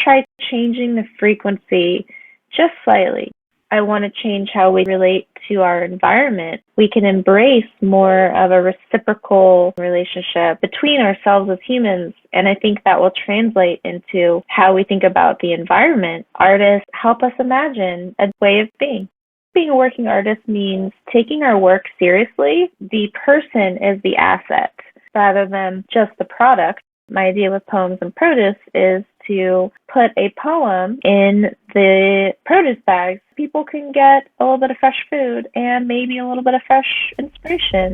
try changing the frequency just slightly. I want to change how we relate to our environment. We can embrace more of a reciprocal relationship between ourselves as humans, and I think that will translate into how we think about the environment. Artists help us imagine a way of being. Being a working artist means taking our work seriously. The person is the asset rather than just the product. My idea with Poems and Produce is to put a poem in the produce bags. People can get a little bit of fresh food and maybe a little bit of fresh inspiration.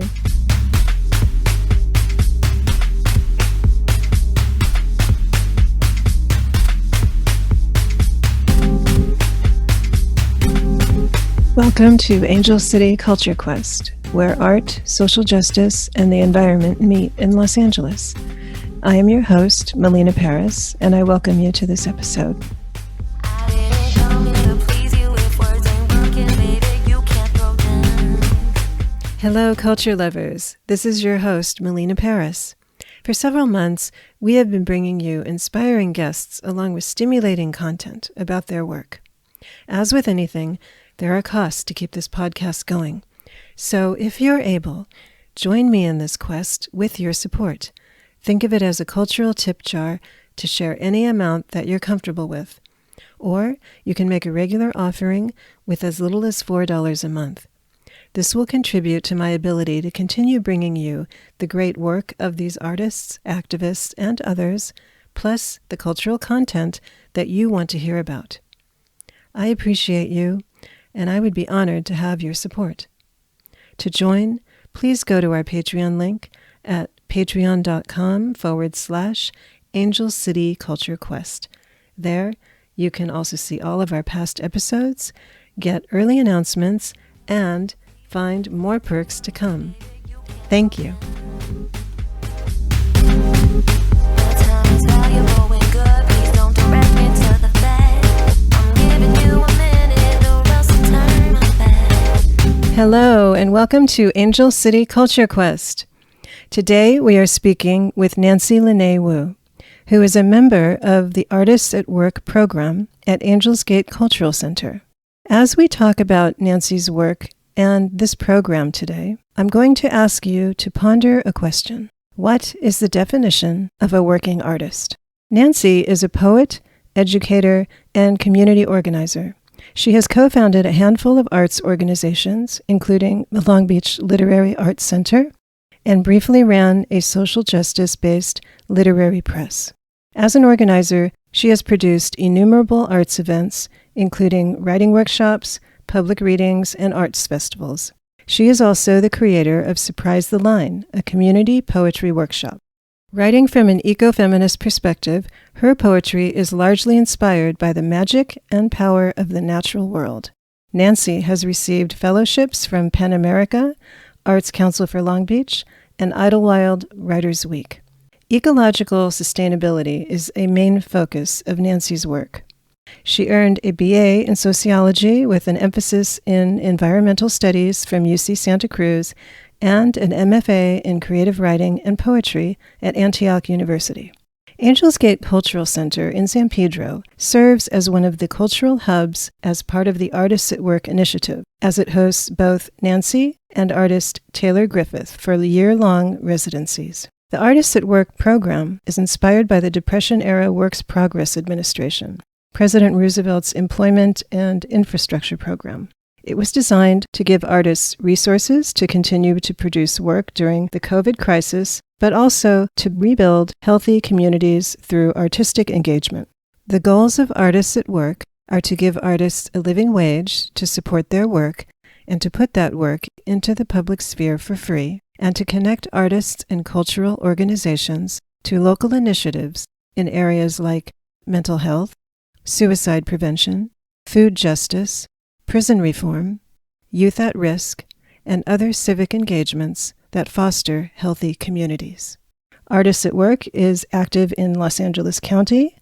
Welcome to Angel City Culture Quest, where art, social justice, and the environment meet in Los Angeles. I am your host, Melina Paris, and I welcome you to this episode. Hello, culture lovers. This is your host, Melina Paris. For several months, we have been bringing you inspiring guests along with stimulating content about their work. As with anything, there are costs to keep this podcast going. So if you're able, join me in this quest with your support. Think of it as a cultural tip jar to share any amount that you're comfortable with. Or you can make a regular offering with as little as $4 a month. This will contribute to my ability to continue bringing you the great work of these artists, activists, and others, plus the cultural content that you want to hear about. I appreciate you, and I would be honored to have your support. To join, please go to our Patreon link at patreon.com/Angel City Culture Quest. There, you can also see all of our past episodes, get early announcements, and find more perks to come. Thank you. Hello, and welcome to Angel City Culture Quest. Today, we are speaking with Lynee Woo, who is a member of the Artists at Work program at Angels Gate Cultural Center. As we talk about Nancy's work and this program today, I'm going to ask you to ponder a question. What is the definition of a working artist? Nancy is a poet, educator, and community organizer. She has co-founded a handful of arts organizations, including the Long Beach Literary Arts Center, and briefly ran a social justice-based literary press. As an organizer, she has produced innumerable arts events, including writing workshops, public readings, and arts festivals. She is also the creator of Surprise the Line, a community poetry workshop. Writing from an ecofeminist perspective, her poetry is largely inspired by the magic and power of the natural world. Nancy has received fellowships from PEN America, Arts Council for Long Beach, and Idlewild Writers Week. Ecological sustainability is a main focus of Nancy's work. She earned a BA in sociology with an emphasis in environmental studies from UC Santa Cruz and an MFA in creative writing and poetry at Antioch University. Angels Gate Cultural Center in San Pedro serves as one of the cultural hubs as part of the Artists at Work initiative, as it hosts both Nancy and artist Taylor Griffith for year-long residencies. The Artists at Work program is inspired by the Depression-era Works Progress Administration, President Roosevelt's Employment and Infrastructure Program. It was designed to give artists resources to continue to produce work during the COVID crisis, but also to rebuild healthy communities through artistic engagement. The goals of Artists at Work are to give artists a living wage to support their work and to put that work into the public sphere for free, and to connect artists and cultural organizations to local initiatives in areas like mental health, suicide prevention, food justice, prison reform, youth at risk, and other civic engagements that foster healthy communities. Artists at Work is active in Los Angeles County,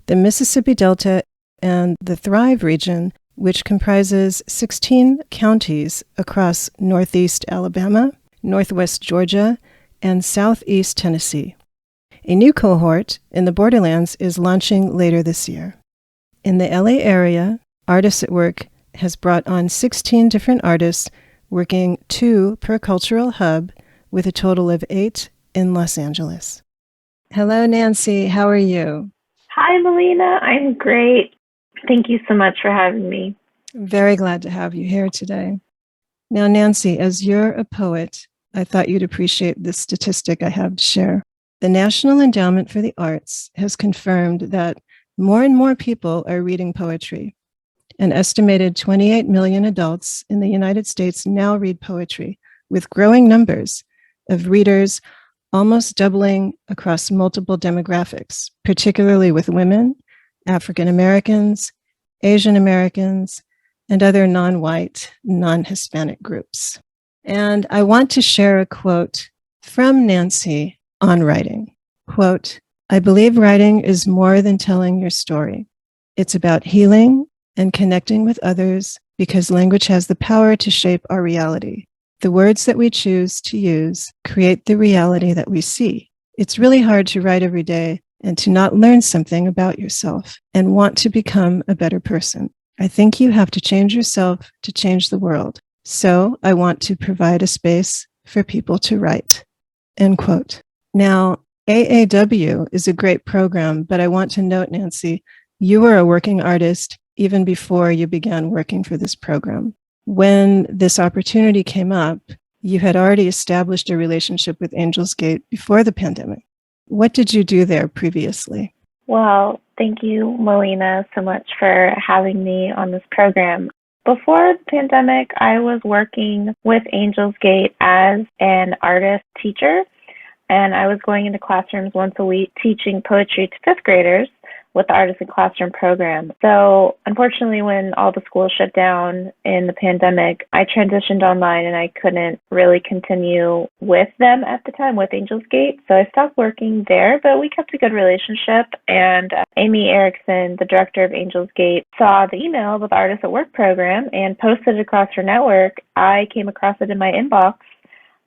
the Mississippi Delta, and the Thrive region, which comprises 16 counties across Northeast Alabama, Northwest Georgia, and Southeast Tennessee. A new cohort in the Borderlands is launching later this year. In the LA area, Artists at Work has brought on 16 different artists, working 2 per cultural hub, with a total of 8 in Los Angeles. Hello, Nancy. How are you? Hi, Melina. I'm great. Thank you so much for having me. I'm very glad to have you here today. Now, Nancy, as you're a poet, I thought you'd appreciate this statistic I have to share. The National Endowment for the Arts has confirmed that more and more people are reading poetry. An estimated 28 million adults in the United States now read poetry, with growing numbers of readers almost doubling across multiple demographics, particularly with women, African Americans, Asian Americans, and other non-white, non-Hispanic groups. And I want to share a quote from Nancy on writing. Quote, "I believe writing is more than telling your story. It's about healing and connecting with others because language has the power to shape our reality. The words that we choose to use create the reality that we see. It's really hard to write every day and to not learn something about yourself and want to become a better person. I think you have to change yourself to change the world. So I want to provide a space for people to write." End quote. Now, AAW is a great program, but I want to note, Nancy, you were a working artist even before you began working for this program. When this opportunity came up, you had already established a relationship with Angels Gate before the pandemic. What did you do there previously? Well, thank you, Melina, so much for having me on this program. Before the pandemic, I was working with Angels Gate as an artist teacher, and I was going into classrooms once a week teaching poetry to fifth graders with the Artist in Classroom program. So unfortunately, when all the schools shut down in the pandemic, I transitioned online and I couldn't really continue with them at the time, with Angels Gate. So I stopped working there, but we kept a good relationship. And Amy Erickson, the director of Angels Gate, saw the email with the Artist at Work program and posted it across her network. I came across it in my inbox.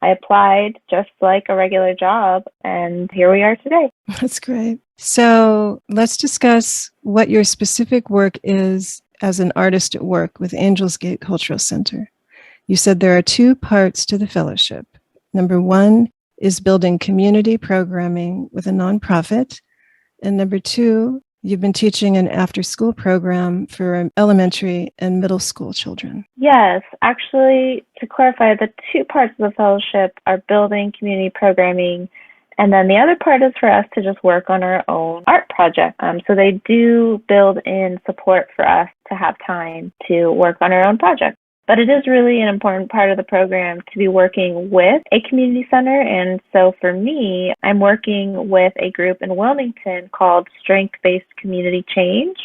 I applied just like a regular job, and here we are today. That's great. So let's discuss what your specific work is as an artist at work with Angels Gate Cultural Center. You said there are 2 parts to the fellowship. Number 1 is building community programming with a nonprofit. And number 2, you've been teaching an after-school program for elementary and middle school children. Yes, actually, to clarify, the 2 parts of the fellowship are building community programming, and then the other part is for us to just work on our own art project. So they do build in support for us to have time to work on our own project. But it is really an important part of the program to be working with a community center. And so for me, I'm working with a group in Wilmington called Strength-Based Community Change,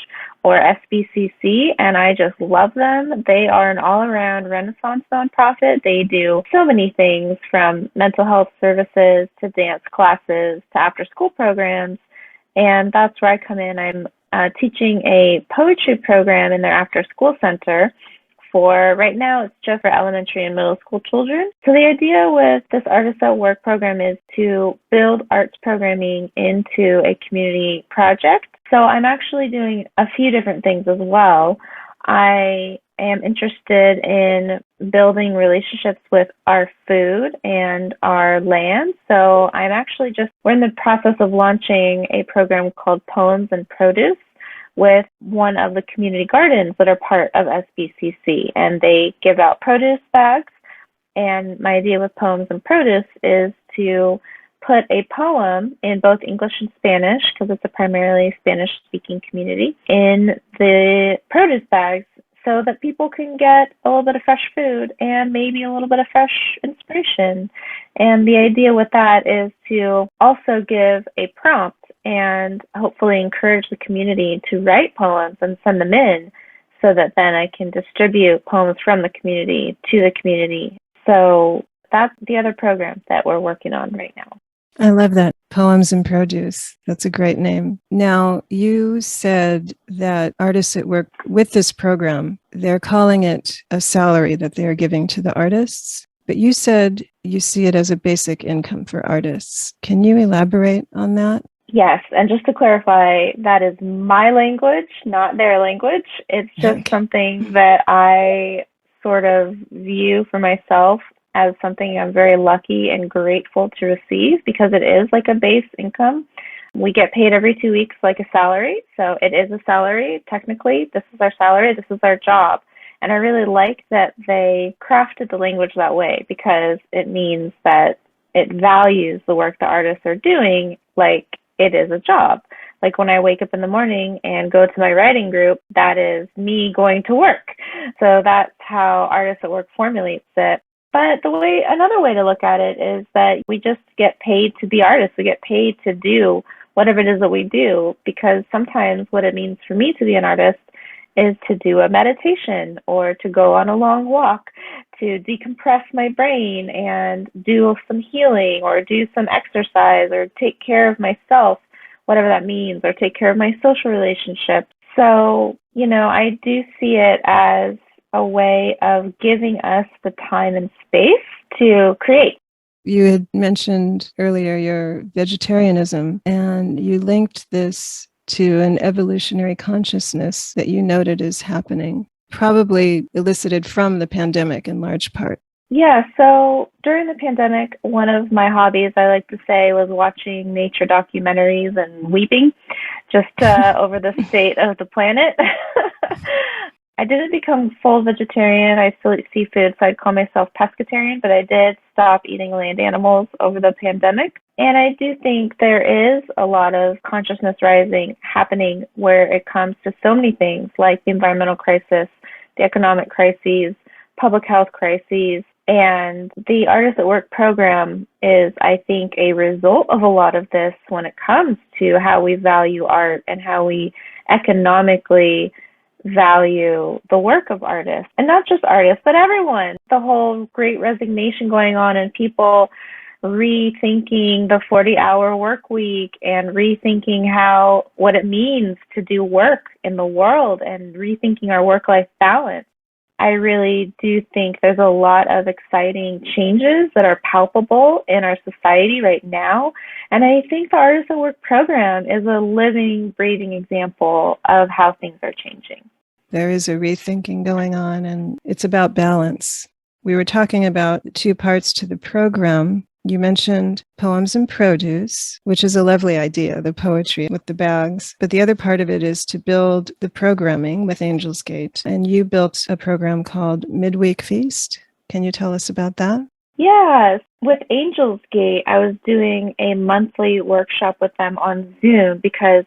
or SBCC, and I just love them. They are an all-around Renaissance nonprofit. They do so many things, from mental health services to dance classes to after-school programs, and that's where I come in. I'm teaching a poetry program in their after-school center. For right now, it's just for elementary and middle school children. So the idea with this Artists at Work program is to build arts programming into a community project. So I'm actually doing a few different things as well. I am interested in building relationships with our food and our land. So we're in the process of launching a program called Poems and Produce with one of the community gardens that are part of SBCC, and they give out produce bags. And my idea with Poems and Produce is to put a poem in both English and Spanish, because it's a primarily Spanish-speaking community, in the produce bags so that people can get a little bit of fresh food and maybe a little bit of fresh inspiration. And the idea with that is to also give a prompt and hopefully encourage the community to write poems and send them in, so that then I can distribute poems from the community to the community. So that's the other program that we're working on right now. I love that. Poems and Produce. That's a great name. Now, you said that Artists at Work with this program, they're calling it a salary that they are giving to the artists, but you said you see it as a basic income for artists. Can you elaborate on that? Yes, and just to clarify, that is my language, not their language. It's just Okay. something that I sort of view for myself as something I'm very lucky and grateful to receive because it is like a base income. We get paid every 2 weeks like a salary, so it is a salary. Technically, this is our salary, this is our job. And I really like that they crafted the language that way because it means that it values the work the artists are doing like it is a job. Like when I wake up in the morning and go to my writing group, that is me going to work. So that's how Artists at Work formulates it. But another way to look at it is that we just get paid to be artists. We get paid to do whatever it is that we do because sometimes what it means for me to be an artist is to do a meditation or to go on a long walk, to decompress my brain and do some healing or do some exercise or take care of myself, whatever that means, or take care of my social relationships. So, I do see it as a way of giving us the time and space to create. You had mentioned earlier your vegetarianism, and you linked this to an evolutionary consciousness that you noted is happening, probably elicited from the pandemic in large part. Yeah, so during the pandemic, one of my hobbies, I like to say, was watching nature documentaries and weeping just over the state of the planet. I didn't become full vegetarian. I still eat seafood, so I'd call myself pescatarian, but I did stop eating land animals over the pandemic. And I do think there is a lot of consciousness rising happening where it comes to so many things like the environmental crisis, the economic crises, public health crises. And the Artists at Work program is, I think, a result of a lot of this when it comes to how we value art and how we economically value the work of artists. And not just artists, but everyone. The whole great resignation going on and people rethinking the 40-hour work week and rethinking what it means to do work in the world and rethinking our work-life balance. I really do think there's a lot of exciting changes that are palpable in our society right now. And I think the Artists at Work program is a living, breathing example of how things are changing. There is a rethinking going on, and it's about balance. We were talking about 2 parts to the program. You mentioned poems and produce, which is a lovely idea, the poetry with the bags. But the other part of it is to build the programming with Angels Gate. And you built a program called Midweek Feast. Can you tell us about that? Yes. With Angels Gate, I was doing a monthly workshop with them on Zoom because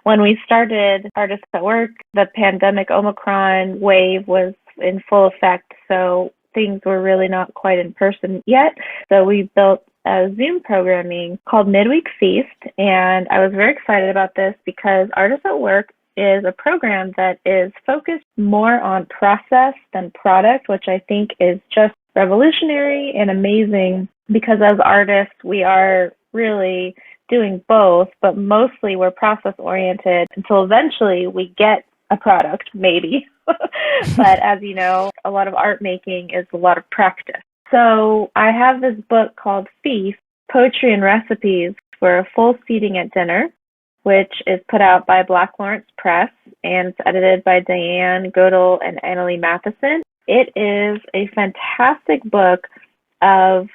when we started Artists at Work, the pandemic Omicron wave was in full effect. So things were really not quite in person yet. So we built a Zoom programming called Midweek Feast. And I was very excited about this because Artists at Work is a program that is focused more on process than product, which I think is just revolutionary and amazing because as artists, we are really doing both, but mostly we're process oriented until eventually we get a product, maybe. But as you know, a lot of art making is a lot of practice. So I have this book called Feast, Poetry and Recipes for a Full Seating at Dinner, which is put out by Black Lawrence Press and it's edited by Diane Godel and Annalie Matheson. It is a fantastic book of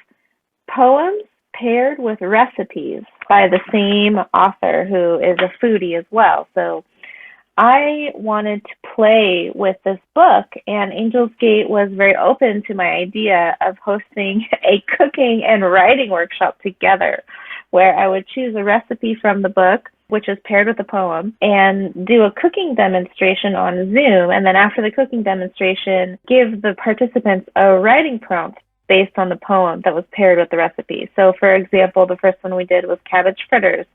poems paired with recipes by the same author who is a foodie as well. So I wanted to play with this book, and Angels Gate was very open to my idea of hosting a cooking and writing workshop together, where I would choose a recipe from the book, which is paired with a poem, and do a cooking demonstration on Zoom. And then after the cooking demonstration, give the participants a writing prompt based on the poem that was paired with the recipe. So, for example, the first one we did was cabbage fritters.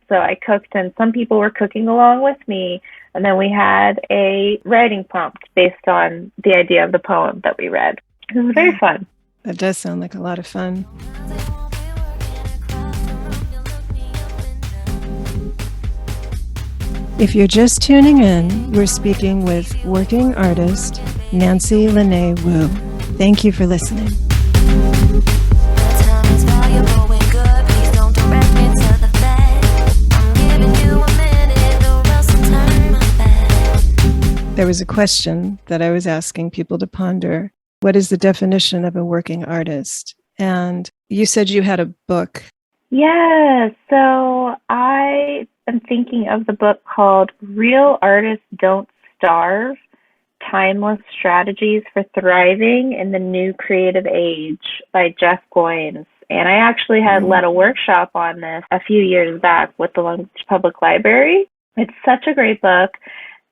So I cooked, and some people were cooking along with me. And then we had a writing prompt based on the idea of the poem that we read. It was very fun. That does sound like a lot of fun. If you're just tuning in, we're speaking with working artist Nancy Lynee Woo. Thank you for listening. Time is valuable and good. Please don't direct me to the fact. There was a question that I was asking people to ponder. What is the definition of a working artist? And you said you had a book. Yeah, so I am thinking of the book called Real Artists Don't Starve: Timeless Strategies for Thriving in the New Creative Age by Jeff Goins. And I actually had led a workshop on this a few years back with the Long Beach Public Library. It's such a great book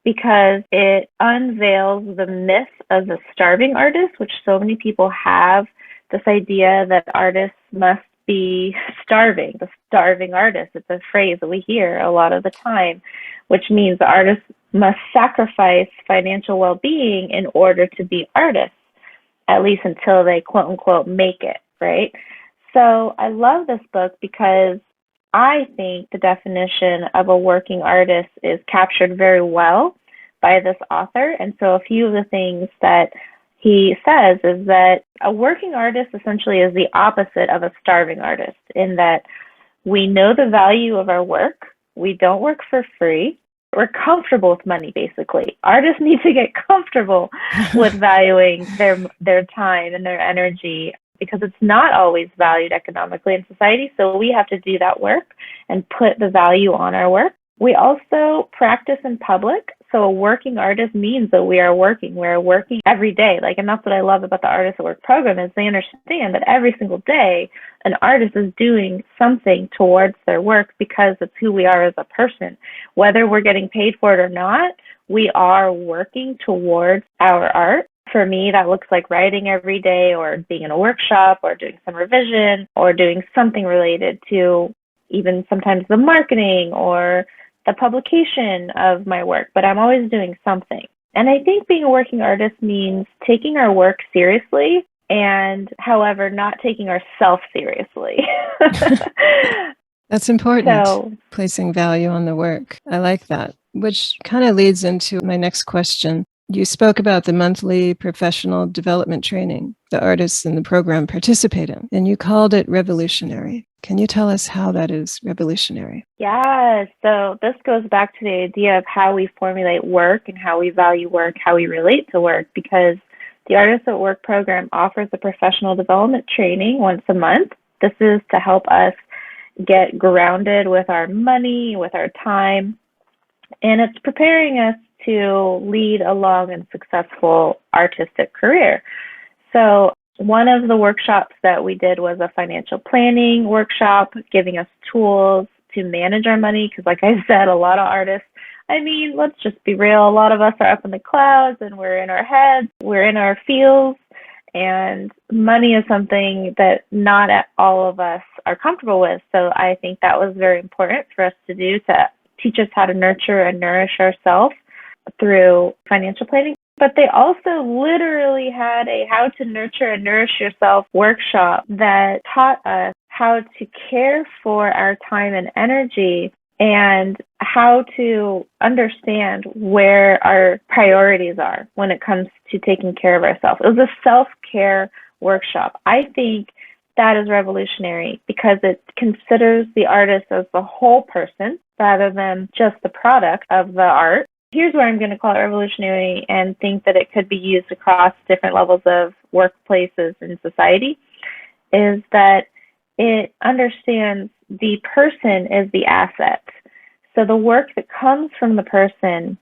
because it unveils the myth of the starving artist, which so many people have this idea that artists must be starving, the starving artist. It's a phrase that we hear a lot of the time, which means the artist must sacrifice financial well-being in order to be artists, at least until they quote unquote make it, right? So I love this book because I think the definition of a working artist is captured very well by this author. And so a few of the things that he says is that a working artist essentially is the opposite of a starving artist, in that we know the value of our work. We don't work for free. We're comfortable with money, basically. Artists need to get comfortable with valuing their time and their energy, because it's not always valued economically in society. So we have to do that work and put the value on our work. We also practice in public. So a working artist means that we are working. We're working every day. And that's what I love about the Artists at Work program, is they understand that every single day an artist is doing something towards their work, because it's who we are as a person. Whether we're getting paid for it or not, we are working towards our art. For me, that looks like writing every day, or being in a workshop, or doing some revision, or doing something related to even sometimes the marketing or the publication of my work. But I'm always doing something. And I think being a working artist means taking our work seriously, and however, not taking ourselves seriously. That's important, So, placing value on the work. I like that, which kind of leads into my next question. You spoke about the monthly professional development training the artists in the program participate in, and you called it revolutionary. Can you tell us how that is revolutionary? yeah, so this goes back to the idea of how we formulate work and how we value work, how we relate to work, because the Artists at Work program offers a professional development training once a month. This is to help us get grounded with our money, with our time, and it's preparing us to lead a long and successful artistic career. So one of the workshops that we did was a financial planning workshop, giving us tools to manage our money. Because like I said, a lot of artists, let's just be real, a lot of us are up in the clouds and we're in our heads, we're in our fields, and money is something that not all of us are comfortable with. So I think that was very important for us to do, to teach us how to nurture and nourish ourselves through financial planning. But they also literally had a how to nurture and nourish yourself workshop that taught us how to care for our time and energy, and how to understand where our priorities are when it comes to taking care of ourselves. It was a self-care workshop. I think that is revolutionary because it considers the artist as the whole person rather than just the product of the art. Here's where I'm going to call it revolutionary and think that it could be used across different levels of workplaces in society, is that it understands the person is the asset. So the work that comes from the person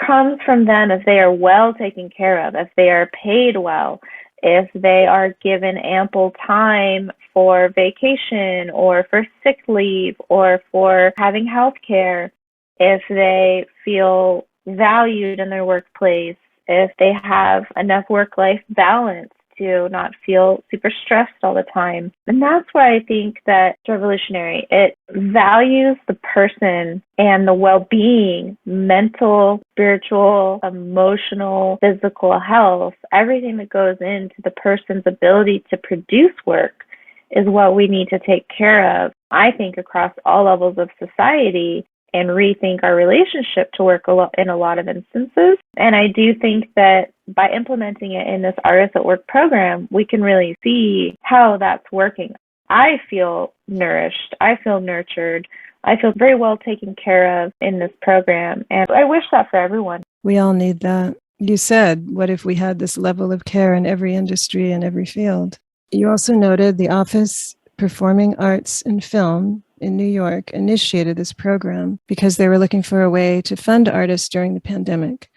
comes from them if they are well taken care of, if they are paid well, if they are given ample time for vacation or for sick leave or for having health care, if they feel valued in their workplace, if they have enough work-life balance to not feel super stressed all the time. And that's why I think that it's revolutionary. It values the person and the well-being, mental, spiritual, emotional, physical health. Everything that goes into the person's ability to produce work is what we need to take care of, I think, across all levels of society, and rethink our relationship to work in a lot of instances. And I do think that by implementing it in this Artists at Work program, we can really see how that's working. I feel nourished. I feel nurtured. I feel very well taken care of in this program. And I wish that for everyone. We all need that. You said, what if we had this level of care in every industry and every field? You also noted the Office Performing Arts and Film in New York initiated this program because they were looking for a way to fund artists during the pandemic.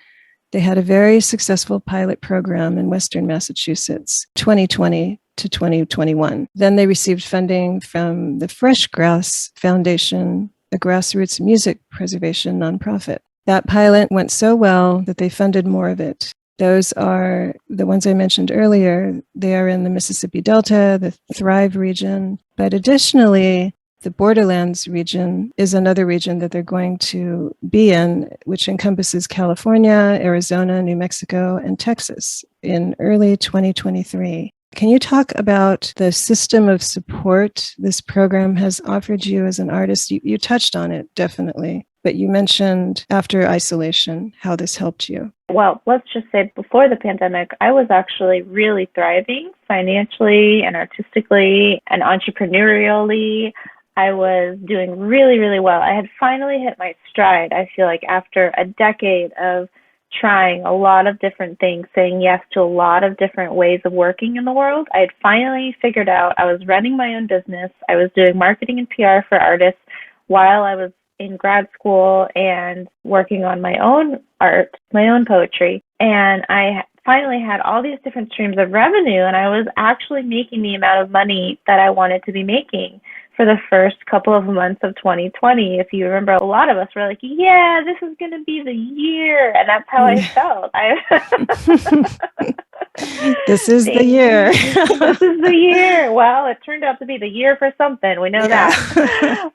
They had a very successful pilot program in Western Massachusetts, 2020 to 2021. Then they received funding from the Fresh Grass Foundation, a grassroots music preservation nonprofit. That pilot went so well that they funded more of it. Those are the ones I mentioned earlier. They are in the Mississippi Delta, the Thrive region. But additionally, the Borderlands region is another region that they're going to be in, which encompasses California, Arizona, New Mexico, and Texas in early 2023. Can you talk about the system of support this program has offered you as an artist? You touched on it, definitely, but you mentioned after isolation, how this helped you. Well, let's just say before the pandemic, I was actually really thriving financially and artistically and entrepreneurially. I was doing really, really well. I had finally hit my stride, I feel like, after a decade of trying a lot of different things, saying yes to a lot of different ways of working in the world. I had finally figured out I was running my own business. I was doing marketing and PR for artists while I was in grad school and working on my own art, my own poetry. And I finally had all these different streams of revenue, and I was actually making the amount of money that I wanted to be making for the first couple of months of 2020. If you remember, a lot of us were like, yeah, this is going to be the year. And that's how I felt. This is the year. This is the year. Well, it turned out to be the year for something. We know that.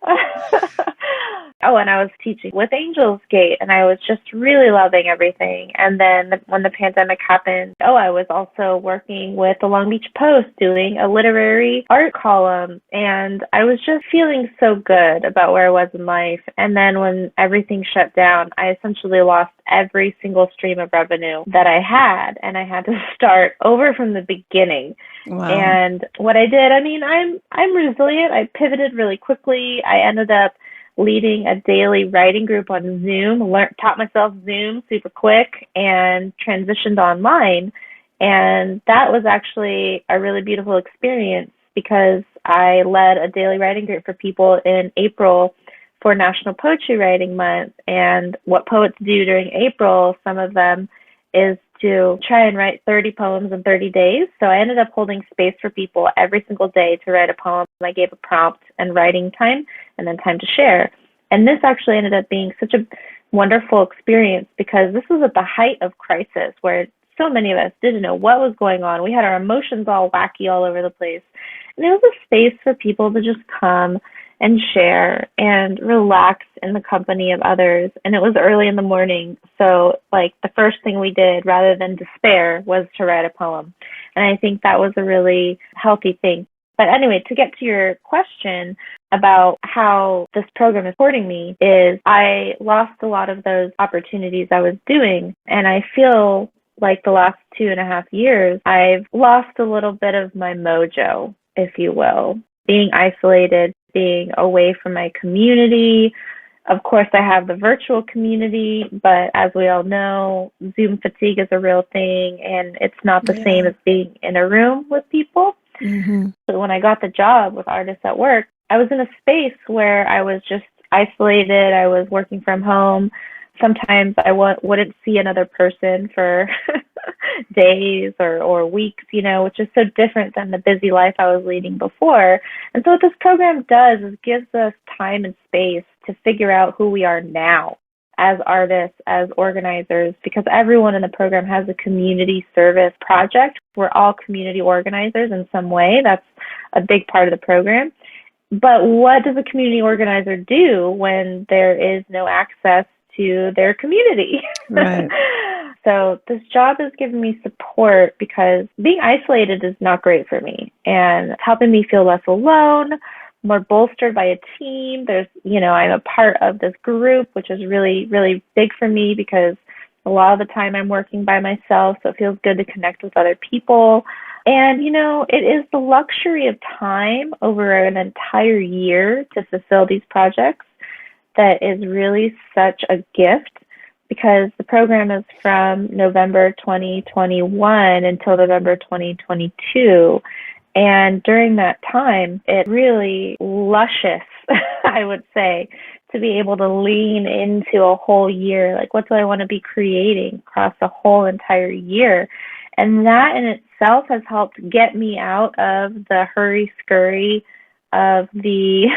Oh, and I was teaching with Angels Gate, and I was just really loving everything. And then when the pandemic happened, I was also working with the Long Beach Post doing a literary art column, and I was just feeling so good about where I was in life. And then when everything shut down, I essentially lost every single stream of revenue that I had, and I had to start over from the beginning. Wow. And what I did, I'm resilient. I pivoted really quickly. I ended up leading a daily writing group on Zoom, taught myself Zoom super quick, and transitioned online. And that was actually a really beautiful experience because I led a daily writing group for people in April for National Poetry Writing Month. And what poets do during April, some of them, is to try and write 30 poems in 30 days. So I ended up holding space for people every single day to write a poem. I gave a prompt and writing time and then time to share. And this actually ended up being such a wonderful experience because this was at the height of crisis where so many of us didn't know what was going on. We had our emotions all wacky all over the place. And it was a space for people to just come and share and relax in the company of others. And it was early in the morning. So the first thing we did rather than despair was to write a poem. And I think that was a really healthy thing. But anyway, to get to your question about how this program is supporting me is I lost a lot of those opportunities I was doing. And I feel like the last 2.5 years, I've lost a little bit of my mojo, if you will. Being isolated, being away from my community. Of course, I have the virtual community, but as we all know, Zoom fatigue is a real thing, and it's not the same as being in a room with people. Mm-hmm. So when I got the job with Artists at Work, I was in a space where I was just isolated. I was working from home. Sometimes I wouldn't see another person for days or weeks, which is so different than the busy life I was leading before. And so what this program does is gives us time and space to figure out who we are now as artists, as organizers, because everyone in the program has a community service project. We're all community organizers in some way. That's a big part of the program. But what does a community organizer do when there is no access to their community? Right. So this job has given me support because being isolated is not great for me, and it's helping me feel less alone, more bolstered by a team. I'm a part of this group, which is really, really big for me because a lot of the time I'm working by myself, so it feels good to connect with other people. And, it is the luxury of time over an entire year to fulfill these projects that is really such a gift, because the program is from November 2021 until November 2022. And during that time, it really luscious, I would say, to be able to lean into a whole year. Like, what do I want to be creating across a whole entire year? And that in itself has helped get me out of the hurry scurry of the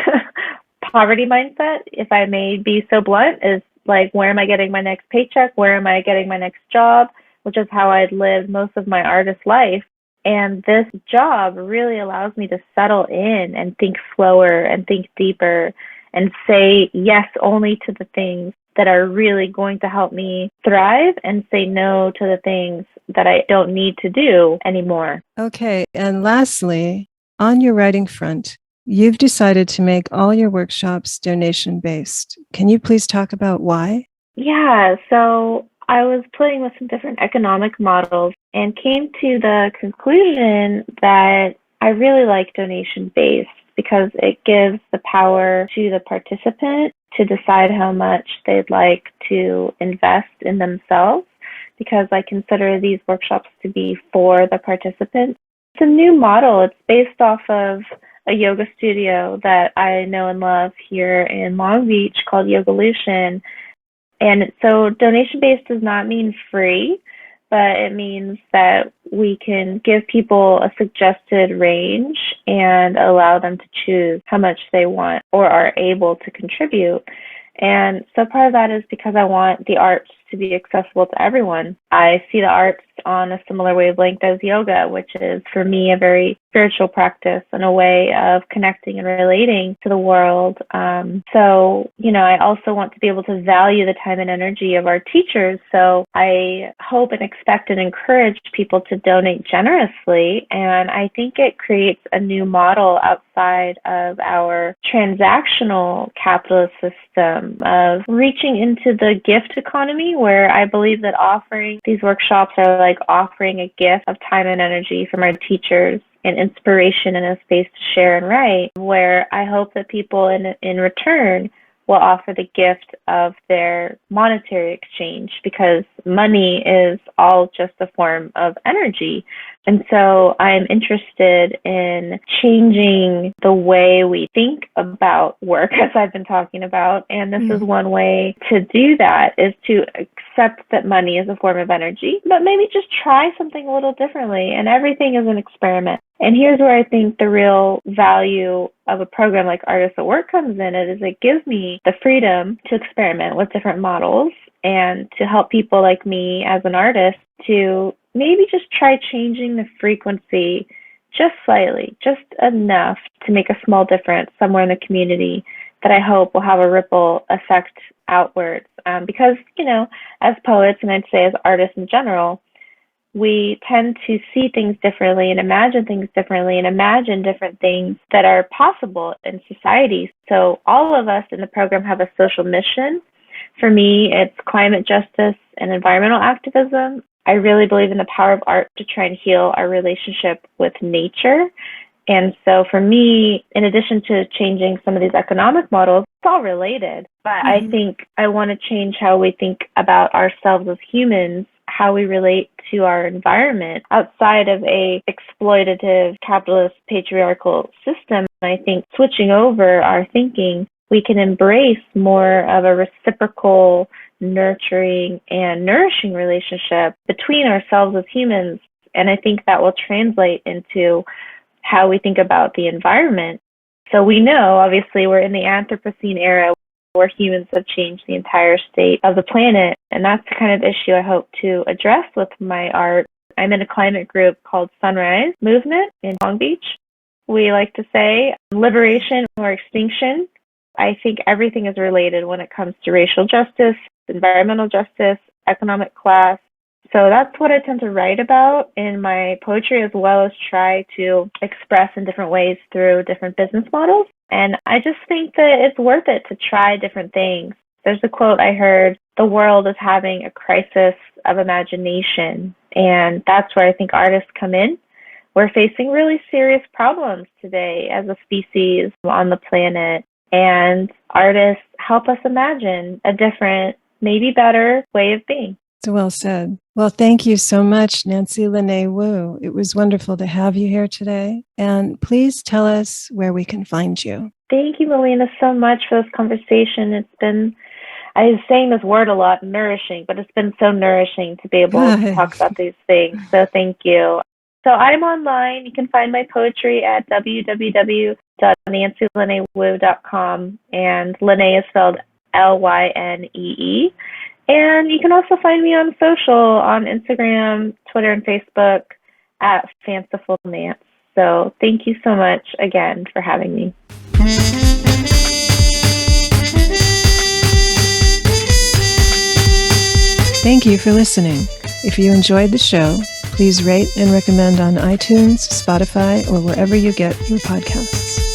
poverty mindset, if I may be so blunt, is like, where am I getting my next paycheck? Where am I getting my next job? Which is how I'd lived most of my artist life. And this job really allows me to settle in and think slower and think deeper and say yes only to the things that are really going to help me thrive, and say no to the things that I don't need to do anymore. Okay. And lastly, on your writing front, you've decided to make all your workshops donation-based. Can you please talk about why? Yeah, so I was playing with some different economic models and came to the conclusion that I really like donation based because it gives the power to the participant to decide how much they'd like to invest in themselves, because I consider these workshops to be for the participants. It's a new model. It's based off of a yoga studio that I know and love here in Long Beach called Yogalution. And so donation based does not mean free, but it means that we can give people a suggested range and allow them to choose how much they want or are able to contribute. And so part of that is because I want the arts to be accessible to everyone. I see the arts on a similar wavelength as yoga, which is for me a very spiritual practice and a way of connecting and relating to the world. I also want to be able to value the time and energy of our teachers. So I hope and expect and encourage people to donate generously. And I think it creates a new model outside of our transactional capitalist system of reaching into the gift economy, where I believe that offering these workshops are like offering a gift of time and energy from our teachers and inspiration and a space to share and write, where I hope that people in return will offer the gift of their monetary exchange, because money is all just a form of energy. And so I'm interested in changing the way we think about work, as I've been talking about. And this is one way to do that, is to accept that money is a form of energy, but maybe just try something a little differently. And everything is an experiment. And here's where I think the real value of a program like Artists at Work comes in. It gives me the freedom to experiment with different models and to help people like me as an artist to maybe just try changing the frequency just slightly, just enough to make a small difference somewhere in the community that I hope will have a ripple effect outwards. Because, as poets, and I'd say as artists in general, we tend to see things differently and imagine things differently and imagine different things that are possible in society. So all of us in the program have a social mission. For me, it's climate justice and environmental activism. I really believe in the power of art to try and heal our relationship with nature. And so for me, in addition to changing some of these economic models, it's all related. But I think I want to change how we think about ourselves as humans, how we relate to our environment outside of a exploitative capitalist patriarchal system. I think switching over our thinking, we can embrace more of a reciprocal, nurturing, and nourishing relationship between ourselves as humans. And I think that will translate into how we think about the environment. So we know, obviously, we're in the Anthropocene era where humans have changed the entire state of the planet. And that's the kind of issue I hope to address with my art. I'm in a climate group called Sunrise Movement in Long Beach. We like to say liberation or extinction. I think everything is related when it comes to racial justice, environmental justice, economic class. So that's what I tend to write about in my poetry, as well as try to express in different ways through different business models. And I just think that it's worth it to try different things. There's a quote I heard, the world is having a crisis of imagination. And that's where I think artists come in. We're facing really serious problems today as a species on the planet. And artists help us imagine a different maybe better way of being. So well said. Well, thank you so much, Nancy Lynee Woo. It was wonderful to have you here today. And please tell us where we can find you. Thank you, Melina, so much for this conversation. I was saying this word a lot, nourishing, but it's been so nourishing to be able to talk about these things. So thank you. So I'm online. You can find my poetry at www.nancylyneewoo.com, and Lynee is spelled Lynee. And you can also find me on social, on Instagram, Twitter, and Facebook at Fanciful Nance. So thank you so much again for having me. Thank you for listening. If you enjoyed the show, please rate and recommend on iTunes, Spotify, or wherever you get your podcasts.